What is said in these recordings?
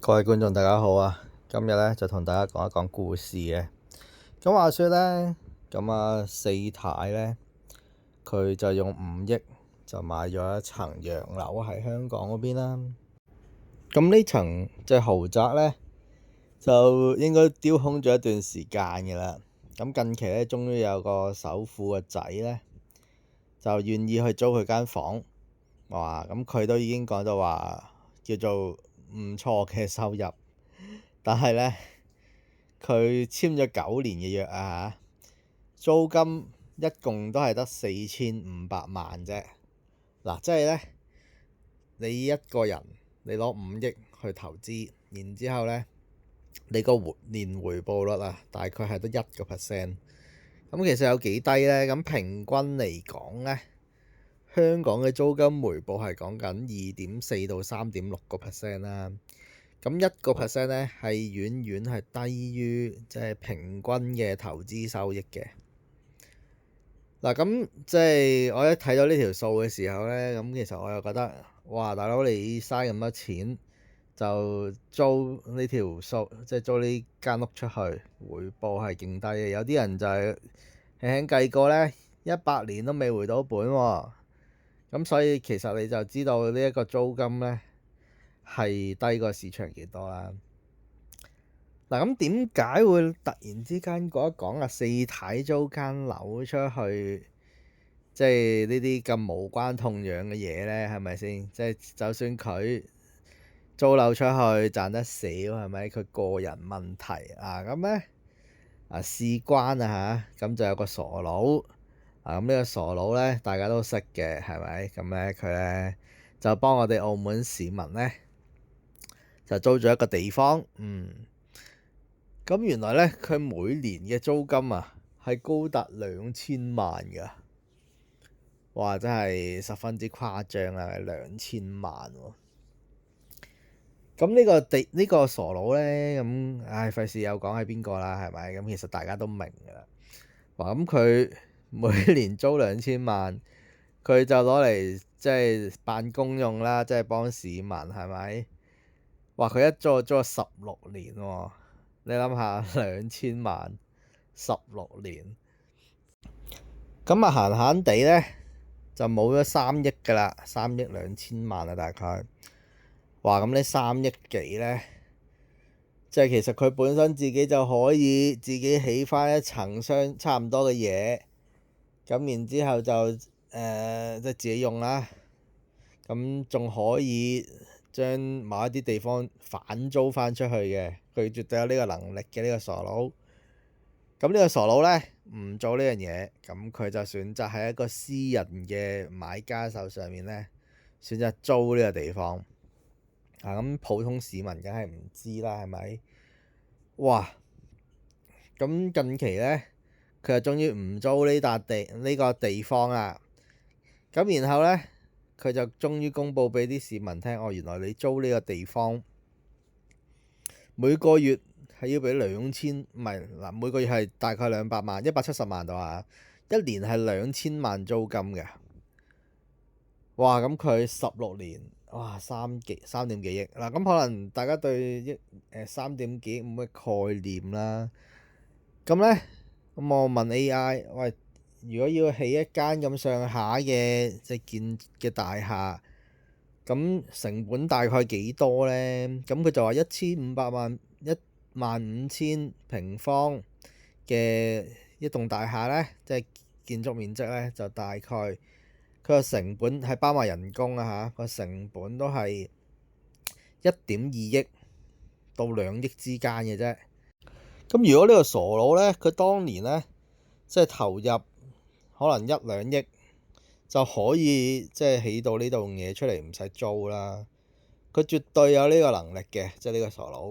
各位觀眾大家好啊！今日咧就同大家講一講故事嘅。咁話說咧，四太咧佢就用5億就買咗一層洋樓喺香港嗰邊啦。咁呢層豪宅咧就應該丟空咗一段時間嘅啦。咁近期咧，終於有個首富嘅仔咧就願意去租佢間房。哇！咁佢都已經講到話叫做唔錯嘅收入。但係咧，佢簽咗9年嘅約啊，租金一共都係得4500萬啫。嗱，即係咧，你一個人你攞5億去投資，然之後咧，你個年回報率啊，大概係得1%。咁其實有幾低咧？咁平均嚟講咧，香港嘅租金回報係講緊2.4到3.6%啦。咁1% 咧係遠遠係低於平均嘅投資收益嘅。嗱，咁我一睇到呢條數嘅時候咧，咁其實我又覺得，哇！大佬你嘥咁多錢就租呢條數，租呢間屋出去，回報係勁低嘅。有啲人就係輕輕計過咧，100年都未回到本喎。咁所以其實你就知道呢一個租金咧係低過市場幾多啦。嗱，咁點解會突然之間講一講四太租間樓出去，呢啲咁無關痛癢嘅嘢咧？係咪先？就算佢租樓出去賺得少，係咪佢個人問題啊？咁咧事關咁就有個傻佬咁呢個傻佬咧大家都識嘅，係咪？咁咧佢咧就幫我哋澳門市民咧就租咗一個地方。咁原來咧，佢每年嘅租金係高達2000萬㗎。哇！真係十分之誇張啦，2000萬喎。咁呢個傻佬咧，費事又講係邊個啦，係咪？咁其實大家都明㗎啦。哇！咁佢每年租2000萬，佢就攞嚟辦公用啦，幫市民，係咪？哇！佢一租就租咗16年喎。你諗下，2000萬16年，咁閒閒地咧就冇咗3億㗎啦，3億2000萬啊，大概。哇！咁呢3億幾咧，其實佢本身自己就可以自己起返一層差唔多嘅嘢，咁然之後就自己用啦。咁仲可以將某一啲地方反租返出去嘅，佢絕對有呢個能力嘅，呢個傻佬。咁呢個傻佬咧唔做呢樣嘢，咁佢就選擇喺一個私人嘅買家手上面咧選擇租呢個地方。咁普通市民梗係唔知啦，係咪？哇！咁近期咧佢就終於唔租呢個地方啦。咁然後咧佢就終於公佈俾啲市民聽，原來你租呢個地方每個月係要俾2000，唔係嗱，每個月係大概200萬，170萬度啊，一年係2000萬租金嘅。哇！咁佢16年，哇3點幾億嗱，咁可能大家對3點幾億冇乜概念啦。咁咧，咁我問 AI，喂，如果要起一間咁上下嘅建嘅大廈，咁成本大概幾多咧？咁佢就話1500萬，15000平方嘅一棟大廈咧，建築面積咧就大概佢個成本係包埋人工個成本都係1.2億到2億之間嘅啫。咁如果呢個傻佬咧，佢當年咧投入可能1-2億就可以起到呢棟嘢出嚟，唔使租啦。佢絕對有呢個能力嘅，呢個傻佬。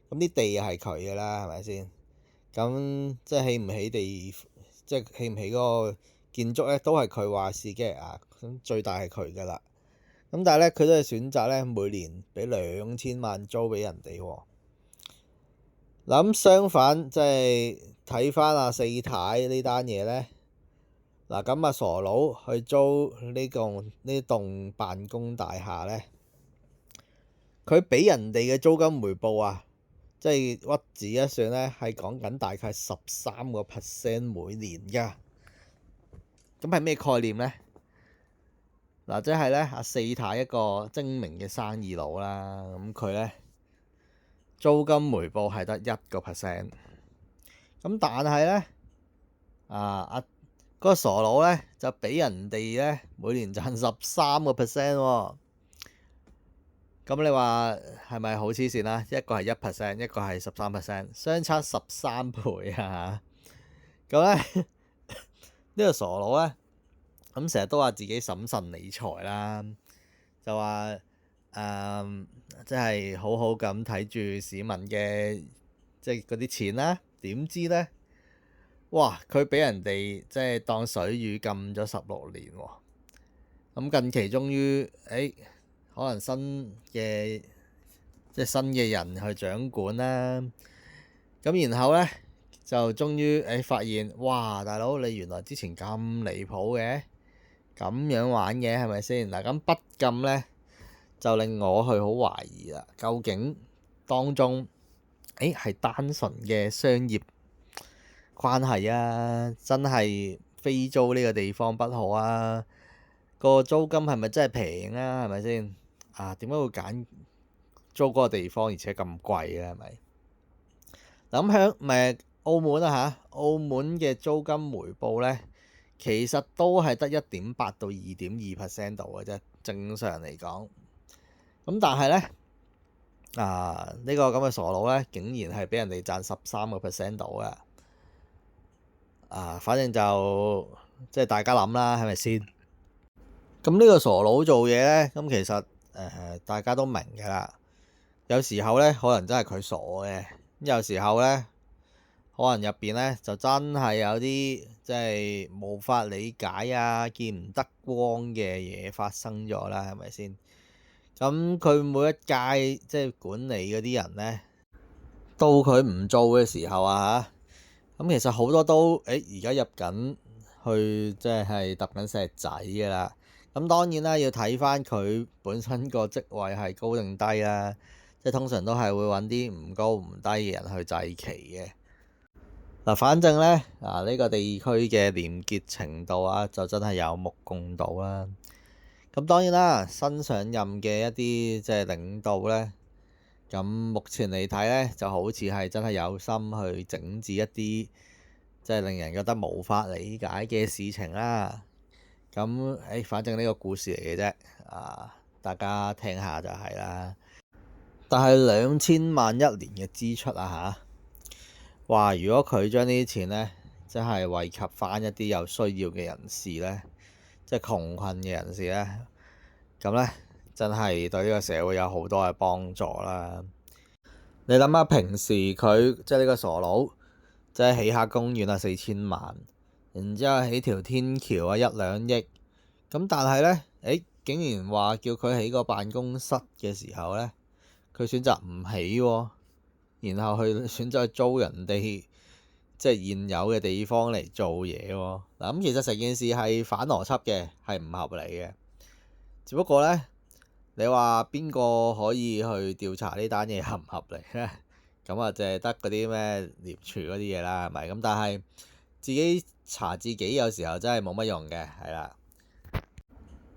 咁啲地又係佢嘅啦，係咪先？咁起唔起地，起唔起嗰個建築咧，都係佢話事嘅咁最大係佢噶啦。咁但係咧，佢都係選擇咧每年俾2000萬租俾人哋喎。嗱，咁相反，睇翻四太呢單嘢咧，嗱，咁傻佬去租呢棟辦公大廈咧，佢俾人哋嘅租金回報啊，即係屈指一算咧，係講緊大概13% 每年㗎。咁係咩概念咧？嗱，即係咧阿四太一個精明嘅生意佬啦，咁佢咧租金回報係得1%。咁但係咧嗰個傻佬咧就俾人哋咧每年賺13%喎。咁你話係咪好黐線啦？一個係1%，一個係13%，相差13倍啊！咁咧呢個傻佬咧，咁成日都話自己審慎理財啦，就話即係好好咁睇住市民嘅即係嗰啲錢啦。點知咧，哇！佢俾人哋即係當水魚禁咗16年喎。咁近期終於可能新嘅人去掌管啦。咁然後咧就終於發現，哇！大佬你原來之前咁離譜嘅，咁樣玩嘅係咪先？嗱，咁不禁咧就令我去好懷疑啦，究竟當中係單純嘅商業關係啊，真係非租呢個地方不可啊？個租金係咪真係平啊？係咪先？點解會揀租嗰個地方，而且咁貴咧？係咪？咁響澳門啊澳門嘅租金回報咧，其實都係得1.8到2.2% 度嘅啫，正常嚟講。咁但係咧呢個咁嘅傻佬咧，竟然係俾人哋賺13% 度嘅。反正就即係大家諗啦，係咪先？咁呢個傻佬做嘢咧，咁其實大家都明㗎啦。有時候咧，可能真係佢傻嘅；有時候咧，可能入邊咧就真係有啲即係無法理解啊、見唔得光嘅嘢發生咗啦，係咪先？咁佢每一屆即係管理嗰啲人咧，到佢唔做嘅時候咁其實好多都而家入緊去，即係揼緊石仔㗎啦。咁當然啦，要睇翻佢本身個職位係高定低啦。即係通常都係會揾啲唔高唔低嘅人去祭旗嘅。嗱，反正咧呢個地區嘅廉潔程度就真係有目共睹啦。咁當然啦，新上任嘅一啲即係領導咧，咁目前嚟睇咧，就好似係真係有心去整治一啲即係令人覺得無法理解嘅事情啦。咁反正呢個故事嚟嘅啫，大家聽下就係啦。但係2000萬一年嘅支出話如果佢將呢啲錢咧，即係惠及翻一啲有需要嘅人士咧，即係窮困嘅人士咧，咁咧真係對呢個社會有好多嘅幫助啦。你諗下，平時佢即係呢個傻佬，即係起下公園4000萬，然之後起條天橋1-2億，咁但係咧，竟然話叫佢起個辦公室嘅時候咧，佢選擇唔起喎，然後去選擇租人哋即係現有嘅地方嚟做嘢喎。嗱，咁其實成件事係反邏輯嘅，係唔合理嘅。只不過咧，你話邊個可以去調查呢單嘢合唔合理咧？咁淨係得嗰啲咩廉署嗰啲嘢啦，係咪？咁但係自己查自己有時候真係冇乜用嘅，係啦。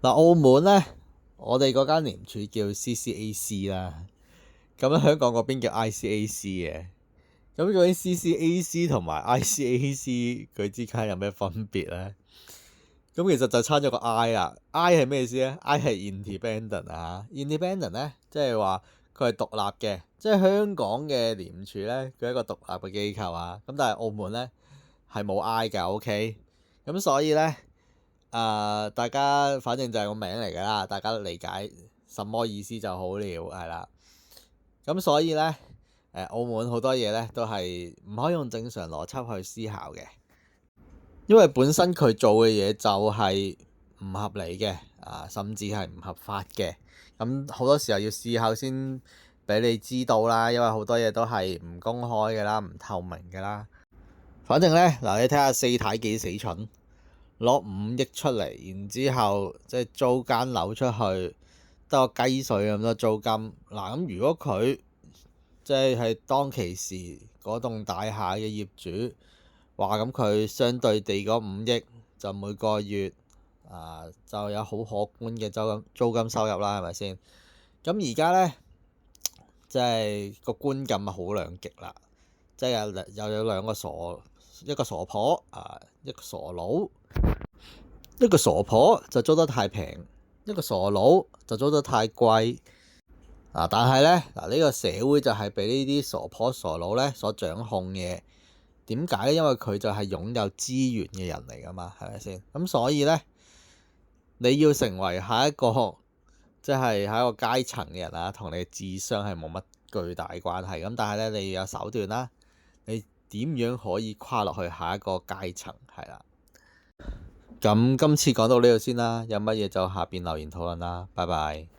嗱，澳門咧，我哋嗰間廉署叫 CCAC 啦。咁香港嗰邊叫 ICAC 嘅。咁究竟 CCAC 同埋 ICAC 佢之間有咩分別咧？咁其實就差咗個 I 啦。I 係咩意思咧？ I 係 independent independent 咧，即係話佢係獨立嘅，即係香港嘅廉署咧，佢係一個獨立嘅機構咁但係澳門咧係冇 I 㗎，OK。咁所以咧大家反正就係個名嚟㗎啦，大家理解什麼意思就好了，係啦。咁所以咧澳門好多嘢咧都係唔可以用正常邏輯去思考嘅，因為本身佢做嘅嘢就係唔合理嘅甚至係唔合法嘅。咁好多時候要試下先俾你知道啦，因為好多嘢都係唔公開嘅啦，唔透明嘅啦。反正咧你睇下四太幾死蠢，攞5億出嚟，然之後即係租間樓出去，得個雞碎咁多租金。嗱，咁如果佢即係當其時嗰棟大廈嘅業主話，咁佢相對地嗰5億就每個月就有好可觀嘅租金收入啦，係咪先？咁而家咧，即係個觀感好兩極啦，即係有兩個一個傻婆一個傻佬。一個傻婆就租得太平，一個傻佬就租得太貴。但係咧，呢個社會就係俾呢啲傻婆傻佬咧所掌控嘅。點解咧？因為佢就係擁有資源嘅人嚟噶嘛，係咪先？咁所以咧，你要成為下一個即係下一個階層嘅人啊，同你嘅智商係冇乜巨大關係。咁但係咧，你要有手段啦。你點樣可以跨落去下一個階層？係啦。咁今次講到呢度先啦，有乜嘢就下邊留言討論啦，拜拜。